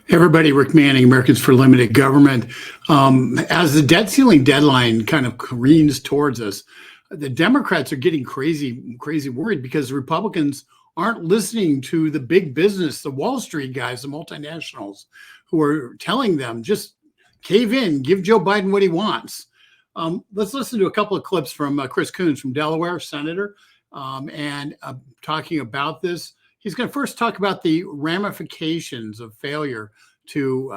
Everybody, Rick Manning, Americans for Limited Government. As the debt ceiling deadline kind of careens towards us, the Democrats are getting crazy worried because the Republicans aren't listening to the big business, the Wall Street guys, the multinationals, who are telling them just cave in, give Joe Biden what he wants. Let's listen to a couple of clips from Chris Coons from Delaware, Senator, and talking about this. He's going to first talk about the ramifications of failure to,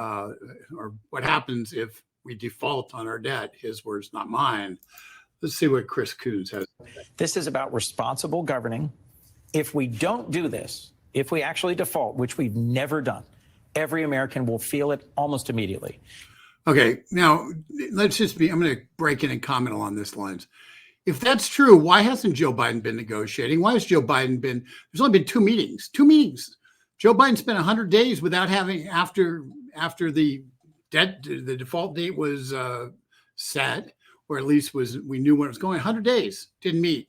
or what happens if we default on our debt. His words, not mine. Let's see what Chris Coons has. This is about responsible governing. If we don't do this, if we actually default, which we've never done, every American will feel it almost immediately. Okay, now let's just be, I'm going to break in and comment along this lines. If that's true, why hasn't Joe Biden been negotiating? Why has Joe Biden been, there's only been two meetings. Joe Biden spent 100 days without having, after the default date was set, or at least we knew when it was going, 100 days, didn't meet,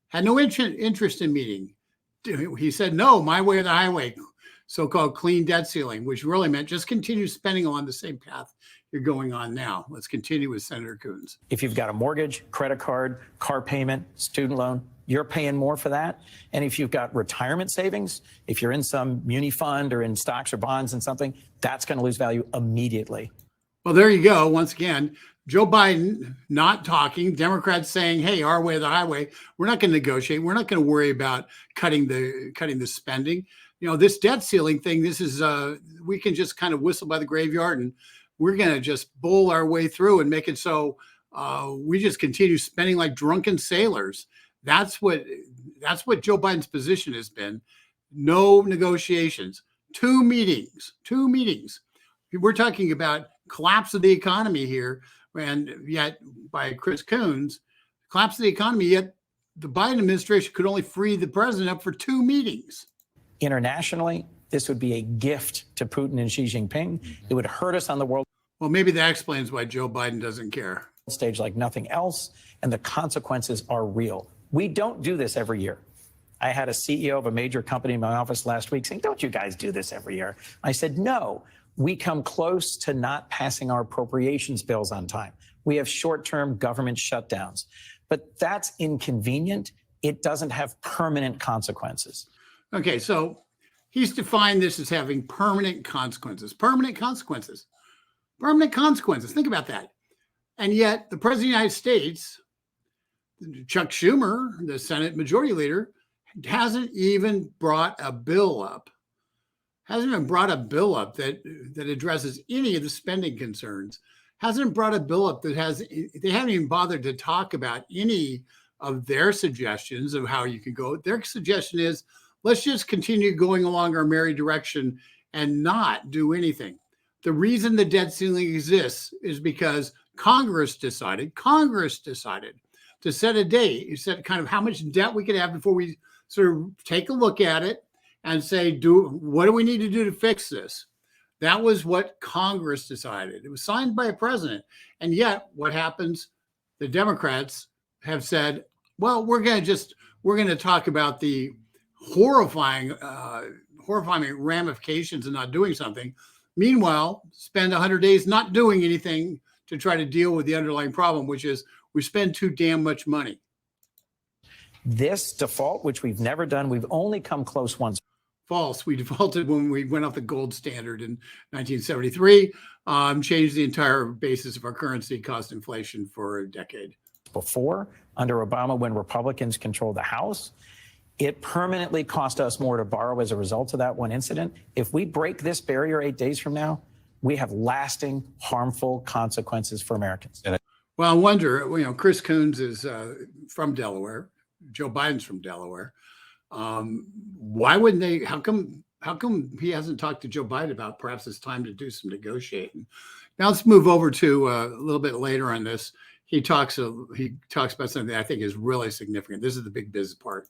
had no interest in meeting. He said, no, my way or the highway, so-called clean debt ceiling, which really meant just continue spending along the same path you're going on now. Let's continue with Senator Coons. If you've got a mortgage, credit card, car payment, student loan, you're paying more for that. And if you've got retirement savings, if you're in some muni fund or in stocks or bonds and something, that's going to lose value immediately. Well, there you go. Once again, Joe Biden not talking, Democrats saying, hey, our way or the highway, we're not going to negotiate. We're not going to worry about cutting the spending. You know, this debt ceiling thing, this is, we can just kind of whistle by the graveyard and we're going to just bull our way through and make it so we just continue spending like drunken sailors. That's what Joe Biden's position has been. No negotiations, two meetings. We're talking about collapse of the economy here. And yet by Chris Coons, collapse of the economy, yet the Biden administration could only free the president up for two meetings. Internationally, this would be a gift to Putin and Xi Jinping. It would hurt us on the world. Well, maybe that explains why Joe Biden doesn't care. Stage like nothing else, and the consequences are real. We don't do this every year. I had a CEO of a major company in my office last week saying, don't you guys do this every year? I said, no, we come close to not passing our appropriations bills on time. We have short-term government shutdowns, but that's inconvenient. It doesn't have permanent consequences. Okay, so he's defined this as having permanent consequences. Permanent consequences. Think about that. And yet the President of the United States, Chuck Schumer, the Senate Majority Leader, hasn't even brought a bill up. That addresses any of the spending concerns. Hasn't brought a bill up that they haven't even bothered to talk about any of their suggestions of how you can go. Their suggestion is, let's just continue going along our merry direction and not do anything. The reason the debt ceiling exists is because Congress decided to set a date. You set kind of how much debt we could have before we sort of take a look at it and say, what do we need to do to fix this? That was what Congress decided. It was signed by a president. And yet what happens? The Democrats have said, well, we're going to talk about the horrifying ramifications of not doing something. Meanwhile, spend 100 days not doing anything to try to deal with the underlying problem, which is we spend too damn much money. This default, which we've never done, we've only come close once. False. We defaulted when we went off the gold standard in 1973, changed the entire basis of our currency, caused inflation for a decade. Before, under Obama, when Republicans controlled the House, it permanently cost us more to borrow as a result of that one incident. If we break this barrier 8 days from now, we have lasting, harmful consequences for Americans. Well, I wonder, Chris Coons is from Delaware. Joe Biden's from Delaware. Why wouldn't they? How come he hasn't talked to Joe Biden about perhaps it's time to do some negotiating? Now let's move over to a little bit later on this. He talks about something that I think is really significant. This is the big business part.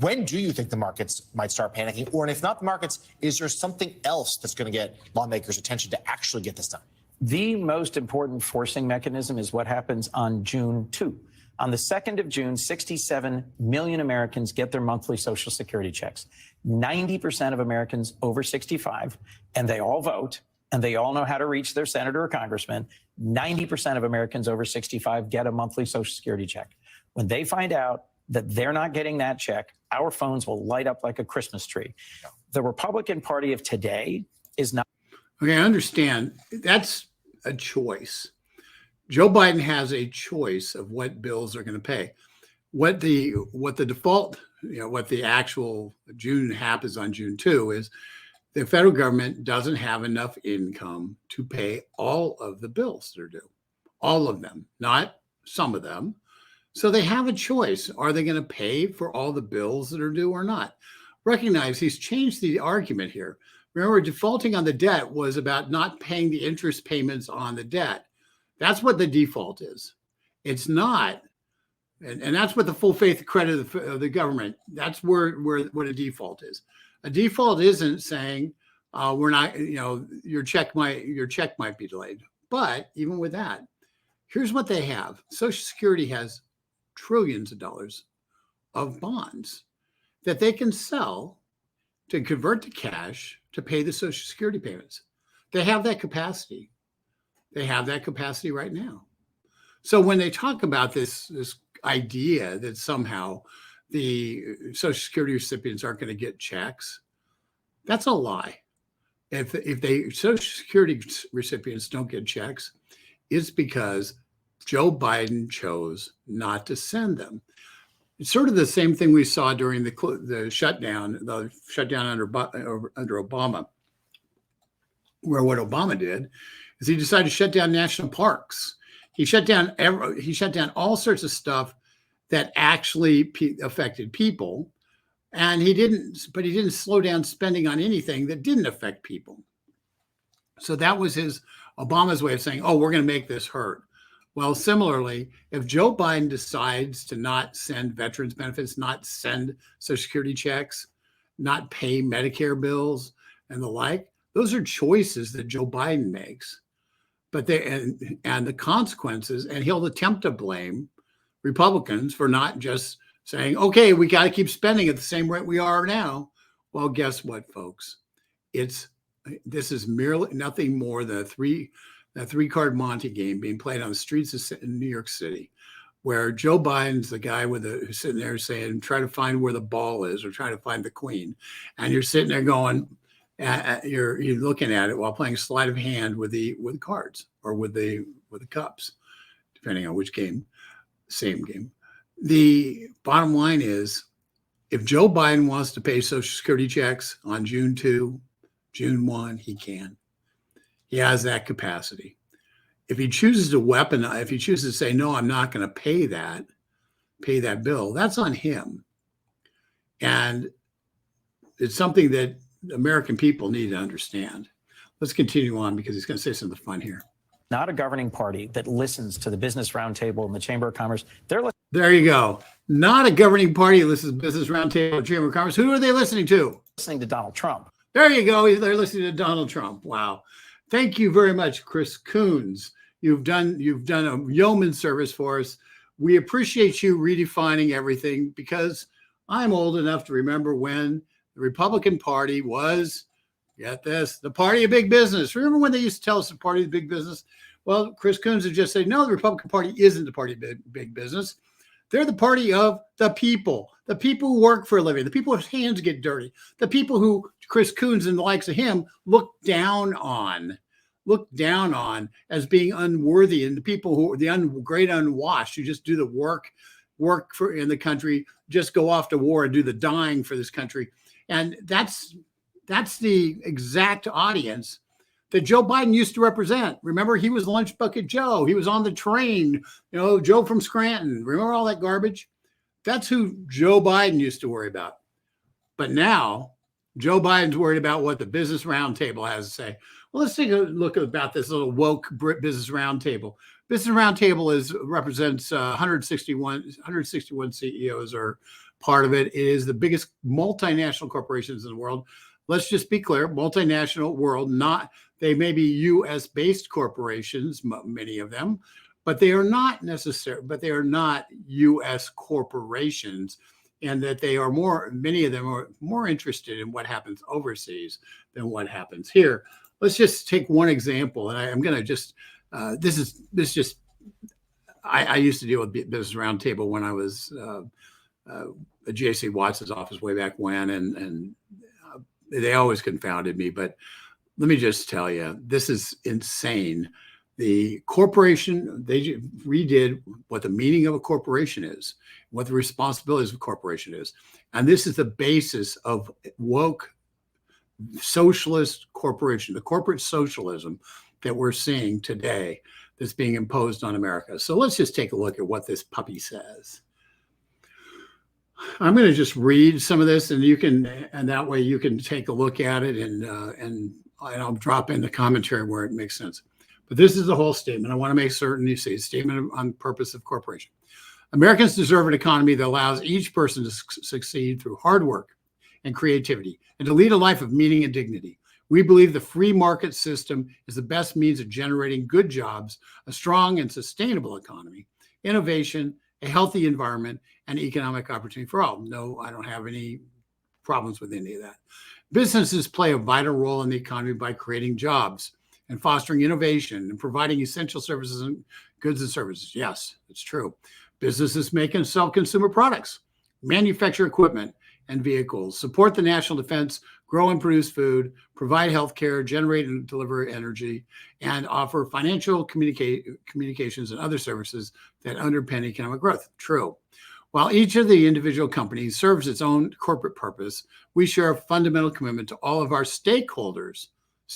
When do you think the markets might start panicking? Or, and if not the markets, is there something else that's going to get lawmakers' attention to actually get this done? The most important forcing mechanism is what happens on June 2. On the 2nd of June, 67 million Americans get their monthly Social Security checks. 90% of Americans over 65, and they all vote. and they all know how to reach their senator or congressman. 90% of Americans over 65 get a monthly Social Security check. When they find out that they're not getting that check, our phones will light up like a Christmas tree. The Republican Party of today is not. Okay, I understand. That's a choice. Joe Biden has a choice of what bills are going to pay. What the default, what the actual June happens on June 2 is the federal government doesn't have enough income to pay all of the bills that are due, all of them, not some of them. So they have a choice. Are they going to pay for all the bills that are due or not? Recognize he's changed the argument here. Remember, defaulting on the debt was about not paying the interest payments on the debt. That's what the default is. It's not, and that's what the full faith credit of the government. That's where what a default is. A default isn't saying we're not, your check might be delayed. But even with that, here's what they have. Social Security has trillions of dollars of bonds that they can sell to convert to cash to pay the Social Security payments. They have that capacity. They have that capacity right now. So when they talk about this idea that somehow the Social Security recipients aren't going to get checks, that's a lie. If Social Security recipients don't get checks, it's because Joe Biden chose not to send them. It's sort of the same thing we saw during the shutdown under Obama, where what Obama did is he decided to shut down national parks. He shut down all sorts of stuff that actually affected people, and he didn't slow down spending on anything that didn't affect people. So that was Obama's way of saying, "Oh, we're going to make this hurt." Well, similarly, if Joe Biden decides to not send veterans benefits, not send Social Security checks, not pay Medicare bills and the like, those are choices that Joe Biden makes. But and the consequences, and he'll attempt to blame Republicans for not just saying, okay, we got to keep spending at the same rate we are now. Well, guess what, folks? This is merely nothing more than a three-card Monte game being played on the streets of New York City, where Joe Biden's the guy who's sitting there saying, try to find where the ball is or try to find the queen. And you're sitting there going, you're looking at it while playing sleight of hand with the cards or with the cups, depending on which game, same game. The bottom line is, if Joe Biden wants to pay Social Security checks on June 2, June 1, he can. He has that capacity. If he chooses to say, no, I'm not going to pay that bill, that's on him. And it's something that American people need to understand. Let's continue on because he's going to say something fun here. Not a governing party that listens to the Business Roundtable and the Chamber of Commerce. There you go. Not a governing party that listens to Business Roundtable and Chamber of Commerce. Who are they listening to? Listening to Donald Trump. There you go. They're listening to Donald Trump. Wow. Thank you very much, Chris Coons. You've done a yeoman service for us. We appreciate you redefining everything because I'm old enough to remember when the Republican Party was, get this, the party of big business. Remember when they used to tell us the party of big business? Well, Chris Coons would just say, no, the Republican Party isn't the party of big business. They're the party of the people who work for a living, the people whose hands get dirty, the people who Chris Coons and the likes of him look down on as being unworthy, and the people who are the great unwashed who just do the work for in the country, just go off to war and do the dying for this country. And that's the exact audience that Joe Biden used to represent. Remember, he was Lunch Bucket Joe. He was on the train, Joe from Scranton. Remember all that garbage? That's who Joe Biden used to worry about. But now Joe Biden's worried about what the Business Roundtable has to say. Well, let's take a look about this little woke Business Roundtable. Business Roundtable represents 161 CEOs are part of it. It is the biggest multinational corporations in the world. Let's just be clear, multinational world, they may be US-based corporations, many of them, but they are not US corporations, and that many of them are more interested in what happens overseas than what happens here. let's just take one example. And I'm going to just, I used to deal with Business Roundtable when I was at J.C. Watts's office way back when, and they always confounded me. But let me just tell you, this is insane. The corporation, they redid what the meaning of a corporation is, what the responsibilities of a corporation is. And this is the basis of woke socialist corporation, the corporate socialism that we're seeing today that's being imposed on America. So let's just take a look at what this puppy says. I'm going to just read some of this, and that way you can take a look at it, and I'll drop in the commentary where it makes sense. But this is the whole statement. I want to make certain you see a statement on purpose of corporation. Americans deserve an economy that allows each person to succeed through hard work and creativity, and to lead a life of meaning and dignity. We believe the free market system is the best means of generating good jobs, a strong and sustainable economy, innovation, a healthy environment, and economic opportunity for all. No, I don't have any problems with any of that. Businesses play a vital role in the economy by creating jobs and fostering innovation and providing essential services and goods and services. Yes, it's true. Businesses make and sell consumer products, manufacture equipment and vehicles, support the national defense, grow and produce food, provide healthcare, generate and deliver energy, and offer financial communications and other services that underpin economic growth. True. While each of the individual companies serves its own corporate purpose, we share a fundamental commitment to all of our stakeholders.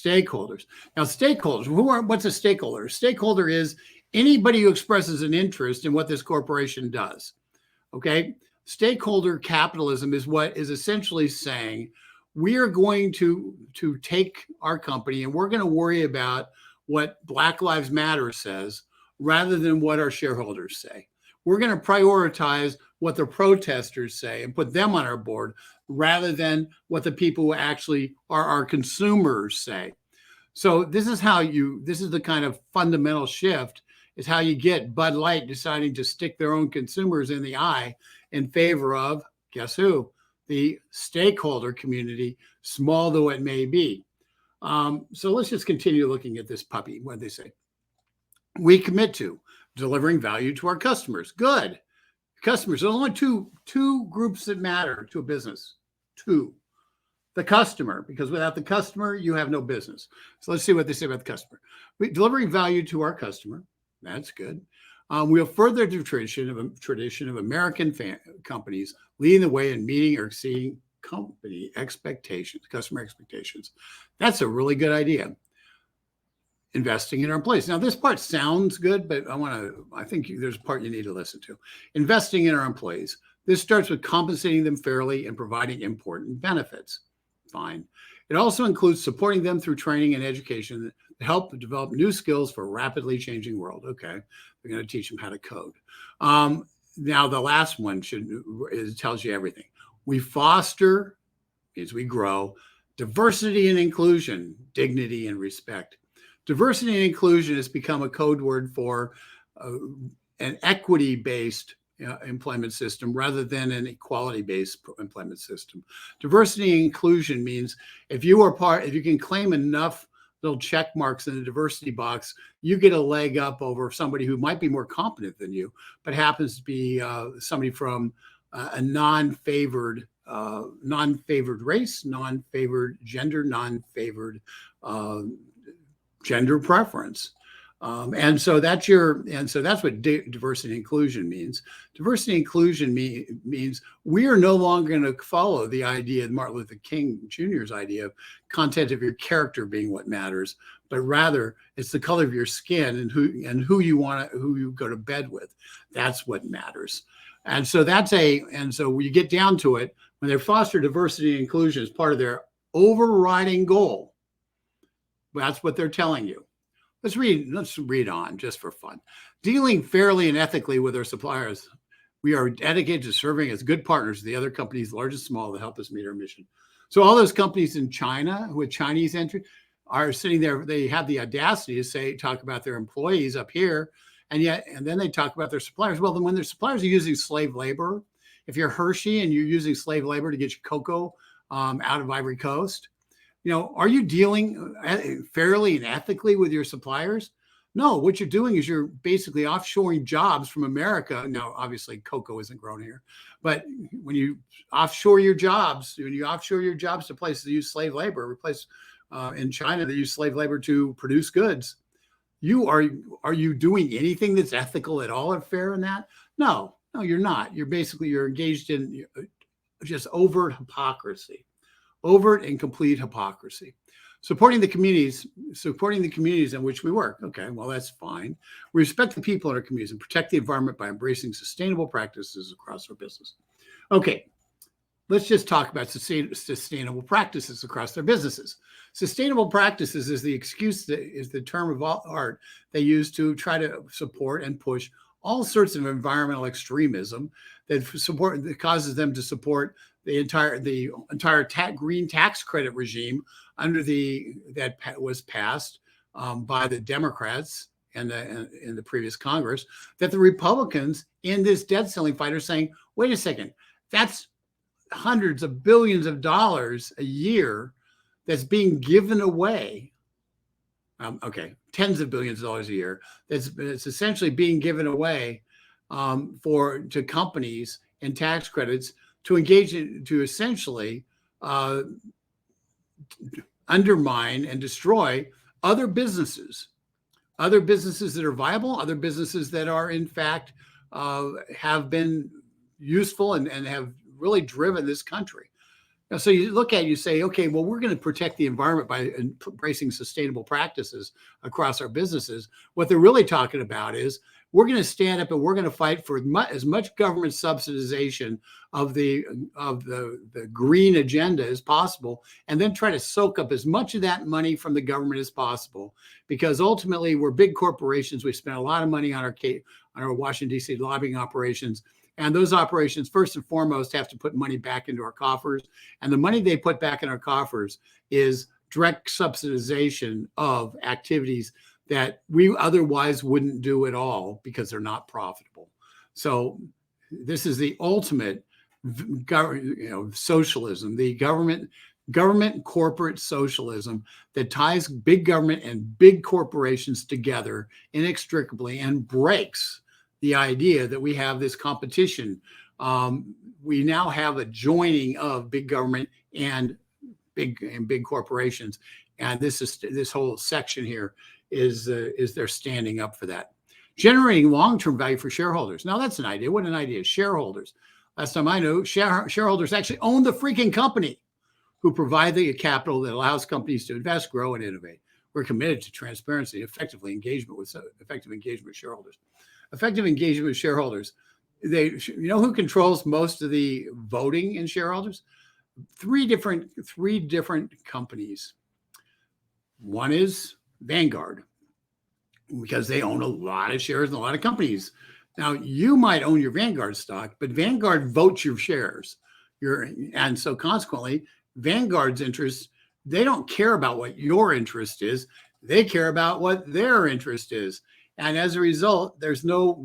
Now, stakeholders, what's a stakeholder? A stakeholder is anybody who expresses an interest in what this corporation does. Okay? Stakeholder capitalism is what is essentially saying we are going to take our company and we're going to worry about what Black Lives Matter says rather than what our shareholders say. We're going to prioritize what the protesters say and put them on our board rather than what the people who actually are our consumers say. So this is the kind of fundamental shift, is how you get Bud Light deciding to stick their own consumers in the eye in favor of, guess who? The stakeholder community, small though it may be. So let's just continue looking at this puppy. What they say? We commit to delivering value to our customers. Good. Customers. There's only two groups that matter to a business. Two. The customer, because without the customer, you have no business. So let's see what they say about the customer. Delivering value to our customer. That's good. We'll further the tradition of American companies leading the way in meeting or exceeding company expectations, customer expectations. That's a really good idea. Investing in our employees. Now, this part sounds good, but I think there's a part you need to listen to. Investing in our employees. This starts with compensating them fairly and providing important benefits. Fine. It also includes supporting them through training and education to help develop new skills for a rapidly changing world. Okay. We're going to teach them how to code. Now, the last one tells you everything. We foster, means we grow, diversity and inclusion, dignity and respect. Diversity and inclusion has become a code word for an equity-based employment system rather than an equality-based employment system. Diversity and inclusion means if you can claim enough little check marks in the diversity box, you get a leg up over somebody who might be more competent than you, but happens to be somebody from a non-favored race, non-favored gender, non-favored gender preference. And so that's what diversity and inclusion means. Diversity and inclusion means we are no longer going to follow the idea of Martin Luther King Jr.'s idea of content of your character being what matters, but rather it's the color of your skin and who you go to bed with. That's what matters. And so when you get down to it, when they foster diversity and inclusion as part of their overriding goal, that's what they're telling you. Let's read on just for fun. Dealing fairly and ethically with our suppliers. We are dedicated to serving as good partners to the other companies, large and small, to help us meet our mission. So all those companies in China with Chinese entry are sitting there. They have the audacity to talk about their employees up here, and then they talk about their suppliers. Well, then when their suppliers are using slave labor, if you're Hershey and you're using slave labor to get your cocoa out of Ivory Coast, Are you dealing fairly and ethically with your suppliers? No, what you're doing is you're basically offshoring jobs from America. Now, obviously, cocoa isn't grown here, but when you offshore your jobs, to places that use slave labor, in China they use slave labor to produce goods. Are you doing anything that's ethical at all or fair in that? No, you're not. You're engaged in just overt hypocrisy, overt and complete hypocrisy. Supporting the communities in which we work. Okay, well, that's fine. We respect the people in our communities and protect the environment by embracing sustainable practices across our business. Okay, let's just talk about sustainable practices across their businesses. Sustainable practices is the term of art they use to try to support and push all sorts of environmental extremism that causes them to support the entire green tax credit regime that was passed by the Democrats in the previous Congress, that the Republicans in this debt ceiling fight are saying, wait a second, that's hundreds of billions of dollars a year that's being given away. Tens of billions of dollars a year that's essentially being given away to companies and tax credits to engage to essentially undermine and destroy other businesses that are viable, other businesses that are in fact have been useful and have really driven this country. So you look at it, you say, okay, well, we're going to protect the environment by embracing sustainable practices across our businesses. What they're really talking about is we're going to stand up and we're going to fight for as much government subsidization of the green agenda as possible, and then try to soak up as much of that money from the government as possible. Because ultimately, we're big corporations. We spend a lot of money on our Washington, D.C. lobbying operations. And those operations, first and foremost, have to put money back into our coffers. And the money they put back in our coffers is direct subsidization of activities that we otherwise wouldn't do at all because they're not profitable. So this is the ultimate socialism, the government corporate socialism that ties big government and big corporations together inextricably and breaks the idea that we have this competition. We now have a joining of big government and big corporations, and this whole section here is they're standing up for that. Generating long-term value for shareholders. Now that's an idea. What an idea! Shareholders. Last time I knew, shareholders actually own the freaking company, who provide the capital that allows companies to invest, grow, and innovate. We're committed to transparency, effective engagement with shareholders. Effective engagement with shareholders. Who controls most of the voting in shareholders? Three different companies. One is Vanguard, because they own a lot of shares in a lot of companies. Now, you might own your Vanguard stock, but Vanguard votes your shares. And so consequently, Vanguard's interests, they don't care about what your interest is. They care about what their interest is. And as a result, there's no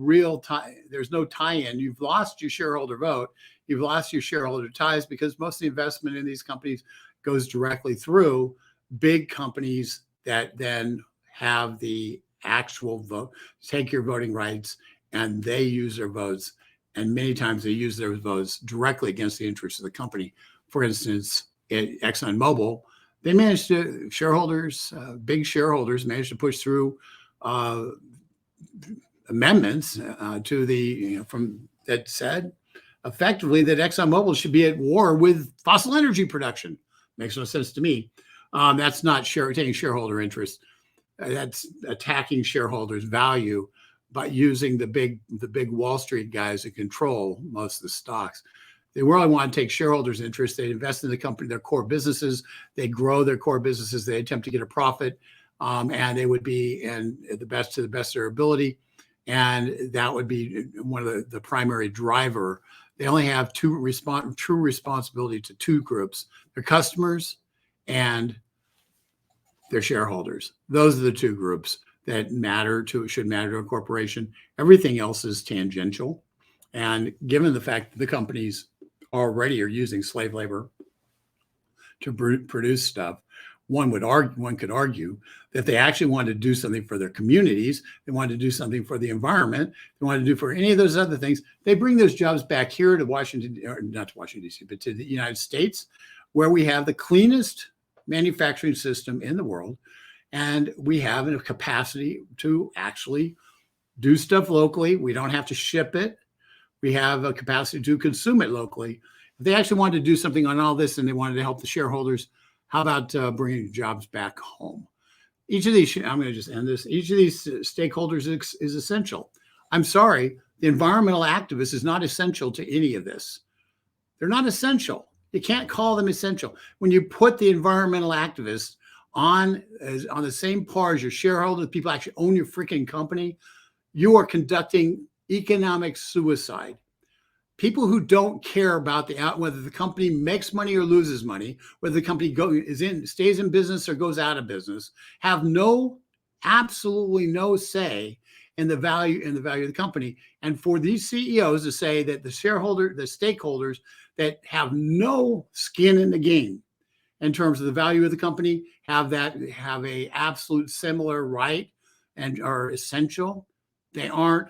tie-in. You've lost your shareholder vote. You've lost your shareholder ties, because most of the investment in these companies goes directly through big companies that then have the actual vote, take your voting rights, and they use their votes. And many times they use their votes directly against the interests of the company. For instance, at ExxonMobil, they managed to, big shareholders managed to push through amendments that said effectively that ExxonMobil should be at war with fossil energy production. Makes no sense to me. That's not taking shareholder interest. That's attacking shareholders' value by using the big Wall Street guys that control most of the stocks. They really want to take shareholders' interest. They invest in the company, their core businesses. They grow their core businesses. They attempt to get a profit, and they would be to the best of their ability. And that would be one of the primary driver. They only have true responsibility to two groups: their customers and their shareholders. Those are the two groups that should matter to a corporation. Everything else is tangential. And given the fact that the companies already are using slave labor to produce stuff, one could argue that they actually wanted to do something for their communities, they wanted to do something for the environment, they wanted to do for any of those other things, they bring those jobs back here to Washington, or not to Washington, D.C., but to the United States, where we have the cleanest manufacturing system in the world. And we have a capacity to actually do stuff locally. We don't have to ship it. We have a capacity to consume it locally. If they actually wanted to do something on all this and they wanted to help the shareholders, how about bringing jobs back home? Each of these, I'm going to just end this. Each of these stakeholders is essential. I'm sorry, the environmental activist is not essential to any of this. They're not essential. You can't call them essential. When you put the environmental activists on the same par as your shareholders, people actually own your freaking company, you are conducting economic suicide. People who don't care about whether the company makes money or loses money, whether the company stays in business or goes out of business, have absolutely no say in the value of the company. And for these CEOs to say that the stakeholders that have no skin in the game in terms of the value of the company have a absolute similar right and are essential, they aren't.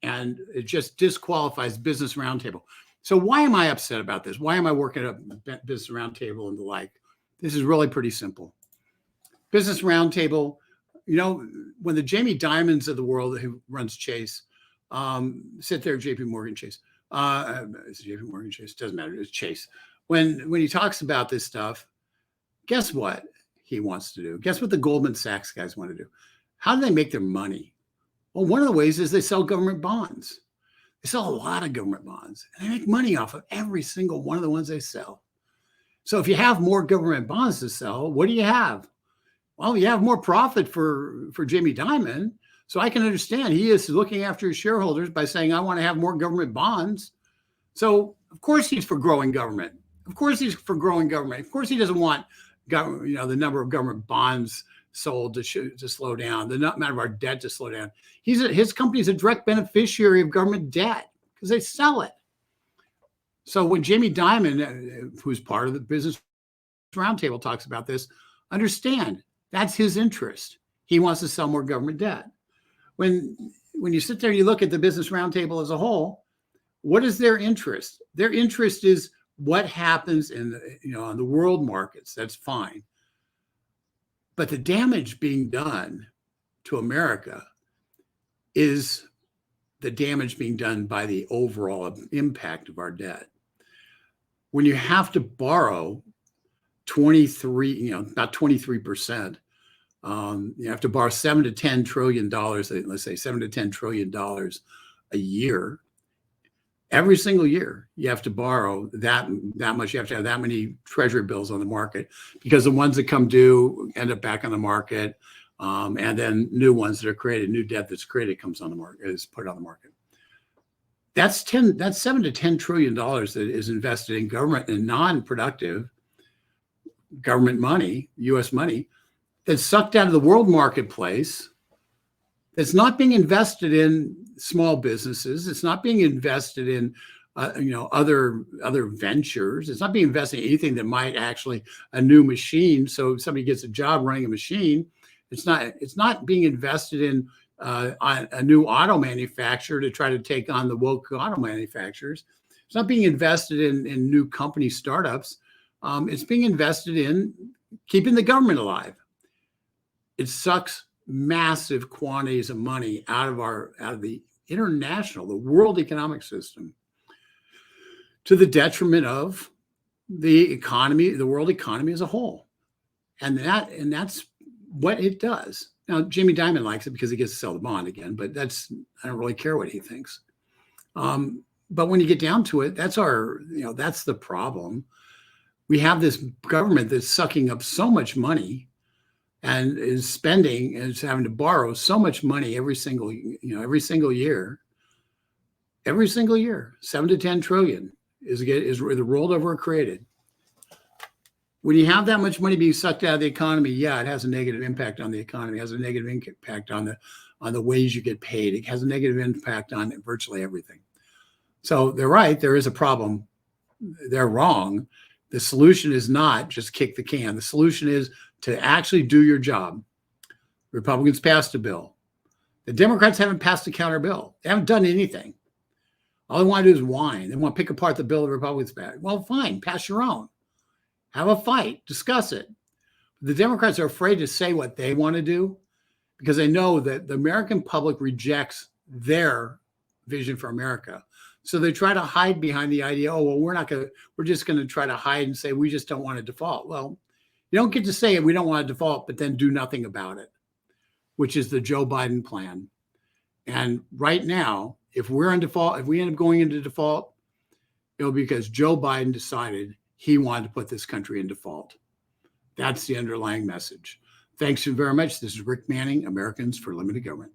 And it just disqualifies Business Roundtable. So why am I upset about this? Why am I working at Business Roundtable and the like? This is really pretty simple. Business Roundtable, when the Jamie Dimons of the world who runs Chase, sit there, JP Morgan Chase. It's JP Morgan Chase, doesn't matter, it's Chase. When he talks about this stuff, guess what he wants to do? Guess what the Goldman Sachs guys want to do? How do they make their money? Well, one of the ways is they sell government bonds. They sell a lot of government bonds, and they make money off of every single one of the ones they sell. So if you have more government bonds to sell, what do you have? Well, you have more profit for Jamie Dimon. So I can understand he is looking after his shareholders by saying, I want to have more government bonds. So of course he's for growing government. Of course he's for growing government. Of course he doesn't want the number of government bonds sold to slow down, the amount of our debt to slow down. His company is a direct beneficiary of government debt because they sell it. So when Jamie Dimon, who's part of the Business Roundtable, talks about this, understand that's his interest. He wants to sell more government debt. When you sit there and you look at the Business Roundtable as a whole, what is their interest? Their interest is what happens on the world markets. That's fine. But the damage being done to America is the damage being done by the overall impact of our debt. When you have to borrow about 23%, you have to borrow $7 to $10 trillion, let's say $7 to $10 trillion a year. Every single year, you have to borrow that much. You have to have that many treasury bills on the market because the ones that come due end up back on the market, and then new ones that are created, new debt that's created comes on the market, is put on the market. That's $7 to $10 trillion that is invested in government and non-productive government money, U.S. money, that's sucked out of the world marketplace. That's not being invested in small businesses. It's not being invested in, other ventures. It's not being invested in anything that might actually a new machine. So if somebody gets a job running a machine, it's not being invested in a new auto manufacturer to try to take on the woke auto manufacturers. It's not being invested in new company startups. It's being invested in keeping the government alive. It sucks massive quantities of money out of the world economic system to the detriment of the economy, the world economy as a whole. And that's what it does. Now, Jamie Dimon likes it because he gets to sell the bond again, but I don't really care what he thinks. But when you get down to it, that's the problem. We have this government that's sucking up so much money and is having to borrow so much money every single year, 7 to 10 trillion is either rolled over or created. When you have that much money being sucked out of the economy, it has a negative impact on the economy. It has a negative impact on the ways you get paid. It has a negative impact on virtually everything. So they're right. There is a problem. They're wrong. The solution is not just kick the can. The solution is to actually do your job. Republicans passed a bill. The Democrats haven't passed a counter bill. They haven't done anything. All they want to do is whine. They want to pick apart the bill the Republicans passed. Well, fine, pass your own. Have a fight, discuss it. The Democrats are afraid to say what they want to do because they know that the American public rejects their vision for America. So they try to hide behind the idea, oh, well, we're just going to try to hide and say, we just don't want to default. Well, you don't get to say we don't want to default, but then do nothing about it, which is the Joe Biden plan. And right now, if we're in default, if we end up going into default, it'll be because Joe Biden decided he wanted to put this country in default. That's the underlying message. Thanks very much. This is Rick Manning, Americans for Limited Government.